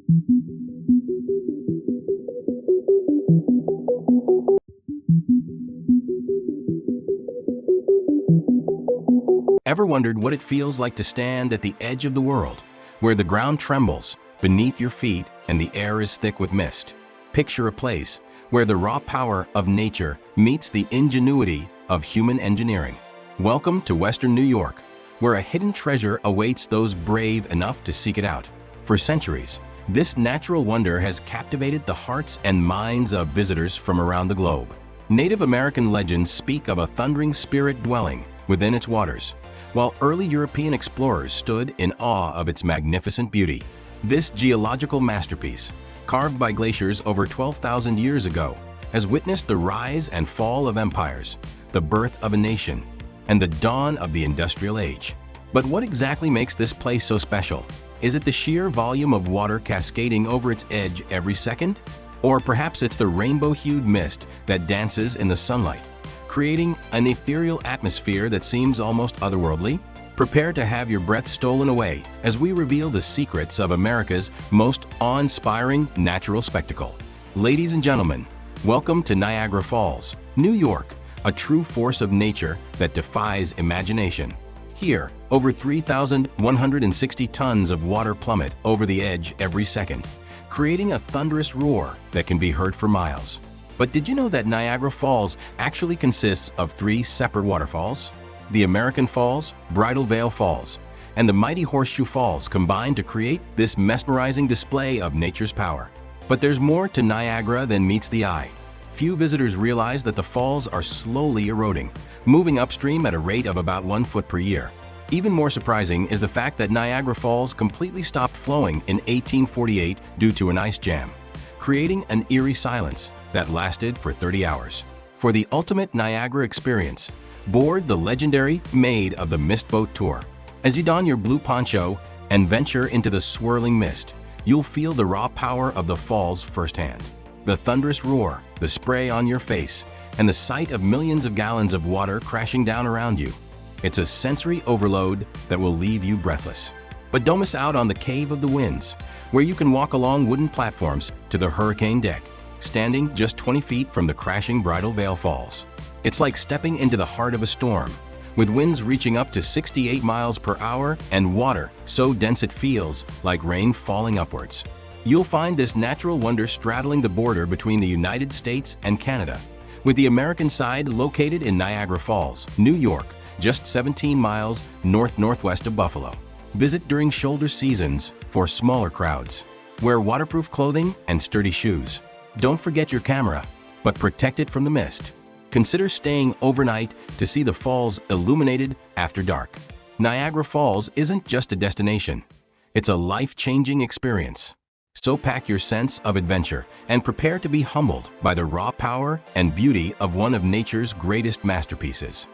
Ever wondered what it feels like to stand at the edge of the world, where the ground trembles beneath your feet and the air is thick with mist? Picture a place where the raw power of nature meets the ingenuity of human engineering. Welcome to Western New York, where a hidden treasure awaits those brave enough to seek it out. For centuries, this natural wonder has captivated the hearts and minds of visitors from around the globe. Native American legends speak of a thundering spirit dwelling within its waters, while early European explorers stood in awe of its magnificent beauty. This geological masterpiece, carved by glaciers over 12,000 years ago, has witnessed the rise and fall of empires, the birth of a nation, and the dawn of the industrial age. But what exactly makes this place so special? Is it the sheer volume of water cascading over its edge every second? Or perhaps it's the rainbow-hued mist that dances in the sunlight, creating an ethereal atmosphere that seems almost otherworldly? Prepare to have your breath stolen away as we reveal the secrets of America's most awe-inspiring natural spectacle. Ladies and gentlemen, welcome to Niagara Falls, New York, a true force of nature that defies imagination. Here, over 3,160 tons of water plummet over the edge every second, creating a thunderous roar that can be heard for miles. But did you know that Niagara Falls actually consists of 3 separate waterfalls? The American Falls, Bridal Veil Falls, and the mighty Horseshoe Falls combine to create this mesmerizing display of nature's power. But there's more to Niagara than meets the eye. Few visitors realize that the falls are slowly eroding, moving upstream at a rate of about 1 foot per year. Even more surprising is the fact that Niagara Falls completely stopped flowing in 1848 due to an ice jam, creating an eerie silence that lasted for 30 hours. For the ultimate Niagara experience, board the legendary Maid of the Mist Boat Tour. As you don your blue poncho and venture into the swirling mist, you'll feel the raw power of the falls firsthand. The thunderous roar, the spray on your face, and the sight of millions of gallons of water crashing down around you. It's a sensory overload that will leave you breathless. But don't miss out on the Cave of the Winds, where you can walk along wooden platforms to the hurricane deck, standing just 20 feet from the crashing Bridal Veil Falls. It's like stepping into the heart of a storm, with winds reaching up to 68 miles per hour and water so dense it feels like rain falling upwards. You'll find this natural wonder straddling the border between the United States and Canada, with the American side located in Niagara Falls, New York, just 17 miles northwest of Buffalo. Visit during shoulder seasons for smaller crowds. Wear waterproof clothing and sturdy shoes. Don't forget your camera, but protect it from the mist. Consider staying overnight to see the falls illuminated after dark. Niagara Falls isn't just a destination. It's a life-changing experience. So pack your sense of adventure and prepare to be humbled by the raw power and beauty of one of nature's greatest masterpieces.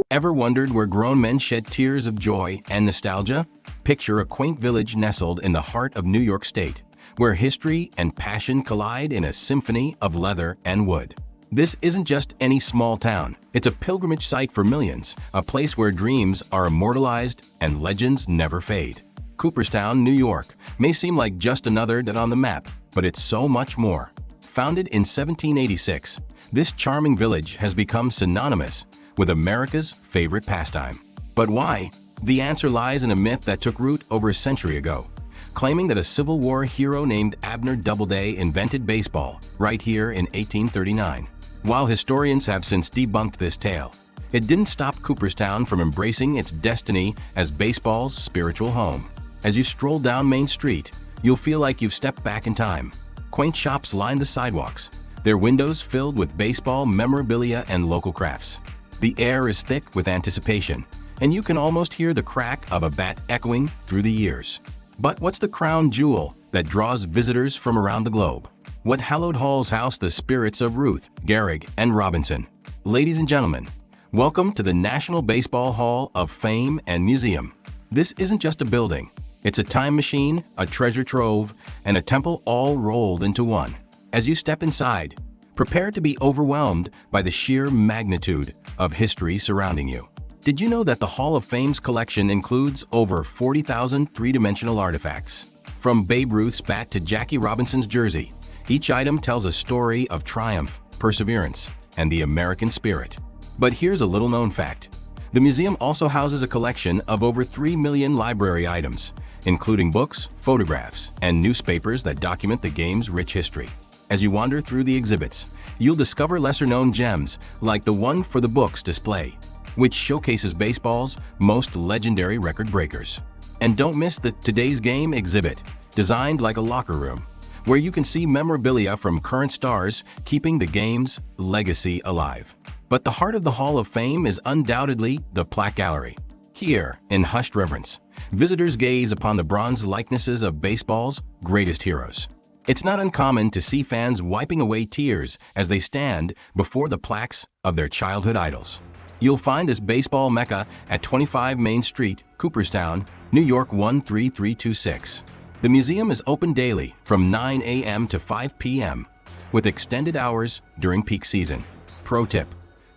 Ever wondered where grown men shed tears of joy and nostalgia? Picture a quaint village nestled in the heart of New York State, where history and passion collide in a symphony of leather and wood. This isn't just any small town. It's a pilgrimage site for millions, a place where dreams are immortalized and legends never fade. Cooperstown, New York, may seem like just another dot on the map, but it's so much more. Founded in 1786, this charming village has become synonymous with America's favorite pastime. But why? The answer lies in a myth that took root over a century ago, claiming that a Civil War hero named Abner Doubleday invented baseball right here in 1839. While historians have since debunked this tale, it didn't stop Cooperstown from embracing its destiny as baseball's spiritual home. As you stroll down Main Street, you'll feel like you've stepped back in time. Quaint shops line the sidewalks, their windows filled with baseball memorabilia and local crafts. The air is thick with anticipation, and you can almost hear the crack of a bat echoing through the years. But what's the crown jewel that draws visitors from around the globe? What hallowed halls house the spirits of Ruth, Gehrig, and Robinson? Ladies and gentlemen, welcome to the National Baseball Hall of Fame and Museum. This isn't just a building. It's a time machine, a treasure trove, and a temple all rolled into one. As you step inside, Prepare to be overwhelmed by the sheer magnitude of history surrounding you. Did you know that the Hall of Fame's collection includes over 40,000 three-dimensional artifacts? From Babe Ruth's bat to Jackie Robinson's jersey, each item tells a story of triumph, perseverance, and the American spirit. But here's a little-known fact. The museum also houses a collection of over 3 million library items, including books, photographs, and newspapers that document the game's rich history. As you wander through the exhibits, you'll discover lesser-known gems like the one for the books display, which showcases baseball's most legendary record breakers. And don't miss the Today's Game exhibit, designed like a locker room, where you can see memorabilia from current stars keeping the game's legacy alive. But the heart of the Hall of Fame is undoubtedly the plaque gallery. Here, in hushed reverence, visitors gaze upon the bronze likenesses of baseball's greatest heroes. It's not uncommon to see fans wiping away tears as they stand before the plaques of their childhood idols. You'll find this baseball mecca at 25 Main Street, Cooperstown, New York 13326. The museum is open daily from 9 a.m. to 5 p.m., with extended hours during peak season. Pro tip: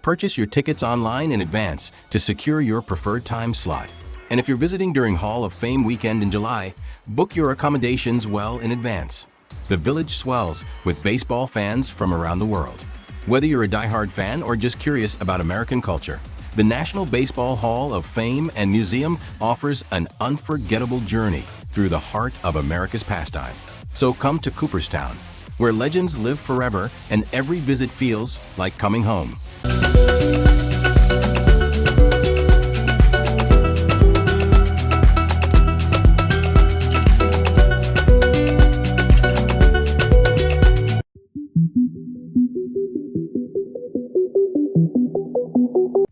purchase your tickets online in advance to secure your preferred time slot. And if you're visiting during Hall of Fame weekend in July, book your accommodations well in advance. The village swells with baseball fans from around the world. Whether you're a diehard fan or just curious about American culture, the National Baseball Hall of Fame and Museum offers an unforgettable journey through the heart of America's pastime. So come to Cooperstown, where legends live forever and every visit feels like coming home.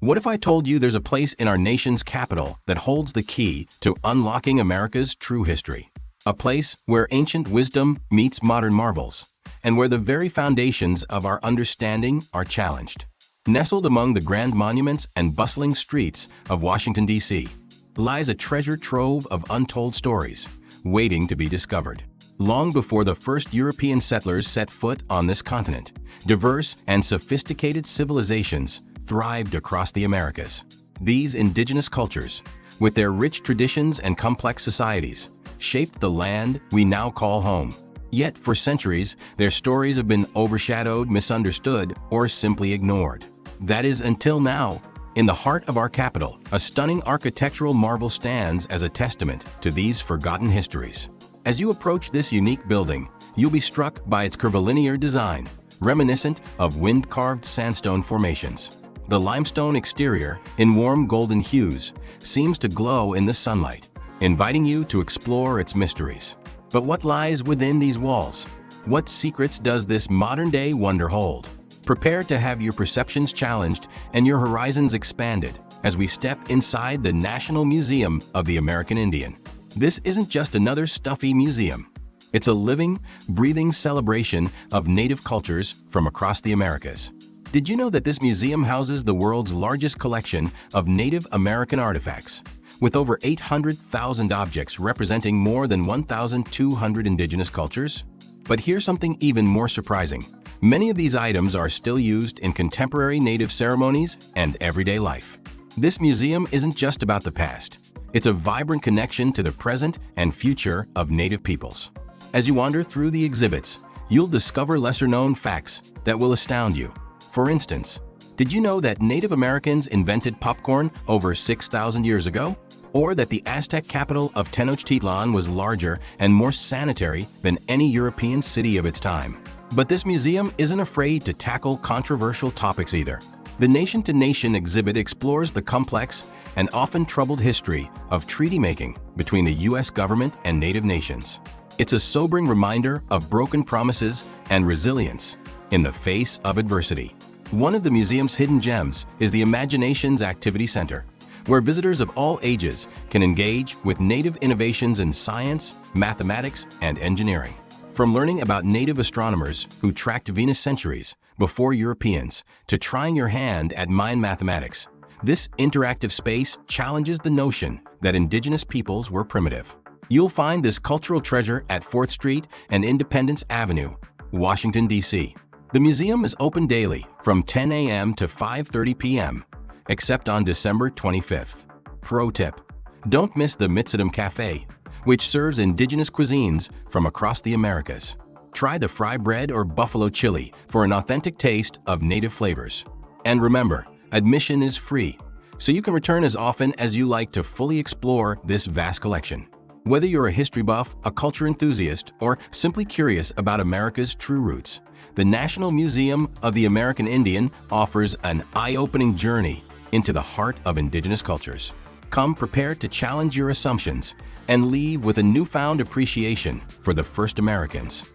What if I told you there's a place in our nation's capital that holds the key to unlocking America's true history? A place where ancient wisdom meets modern marvels, and where the very foundations of our understanding are challenged. Nestled among the grand monuments and bustling streets of Washington, D.C., lies a treasure trove of untold stories, waiting to be discovered. Long before the first European settlers set foot on this continent, diverse and sophisticated civilizations thrived across the Americas. These indigenous cultures, with their rich traditions and complex societies, shaped the land we now call home. Yet for centuries, their stories have been overshadowed, misunderstood, or simply ignored. That is until now. In the heart of our capital, a stunning architectural marvel stands as a testament to these forgotten histories. As you approach this unique building, you'll be struck by its curvilinear design, reminiscent of wind-carved sandstone formations. The limestone exterior, in warm golden hues, seems to glow in the sunlight, inviting you to explore its mysteries. But what lies within these walls? What secrets does this modern-day wonder hold? Prepare to have your perceptions challenged and your horizons expanded as we step inside the National Museum of the American Indian. This isn't just another stuffy museum. It's a living, breathing celebration of native cultures from across the Americas. Did you know that this museum houses the world's largest collection of Native American artifacts, with over 800,000 objects representing more than 1,200 indigenous cultures? But here's something even more surprising. Many of these items are still used in contemporary Native ceremonies and everyday life. This museum isn't just about the past. It's a vibrant connection to the present and future of Native peoples. As you wander through the exhibits, you'll discover lesser-known facts that will astound you. For instance, did you know that Native Americans invented popcorn over 6,000 years ago? Or that the Aztec capital of Tenochtitlan was larger and more sanitary than any European city of its time? But this museum isn't afraid to tackle controversial topics either. The Nation to Nation exhibit explores the complex and often troubled history of treaty making between the U.S. government and Native nations. It's a sobering reminder of broken promises and resilience in the face of adversity. One of the museum's hidden gems is the Imagination's Activity Center, where visitors of all ages can engage with Native innovations in science, mathematics, and engineering. From learning about Native astronomers who tracked Venus centuries before Europeans to trying your hand at Mayan mathematics, this interactive space challenges the notion that indigenous peoples were primitive. You'll find this cultural treasure at 4th Street and Independence Avenue, Washington, D.C. The museum is open daily from 10 a.m. to 5:30 p.m., except on December 25th. Pro tip: don't miss the Mitsidum Cafe, which serves indigenous cuisines from across the Americas. Try the fry bread or buffalo chili for an authentic taste of native flavors. And remember, admission is free, so you can return as often as you like to fully explore this vast collection. Whether you're a history buff, a culture enthusiast, or simply curious about America's true roots, the National Museum of the American Indian offers an eye-opening journey into the heart of indigenous cultures. Come prepared to challenge your assumptions and leave with a newfound appreciation for the first Americans.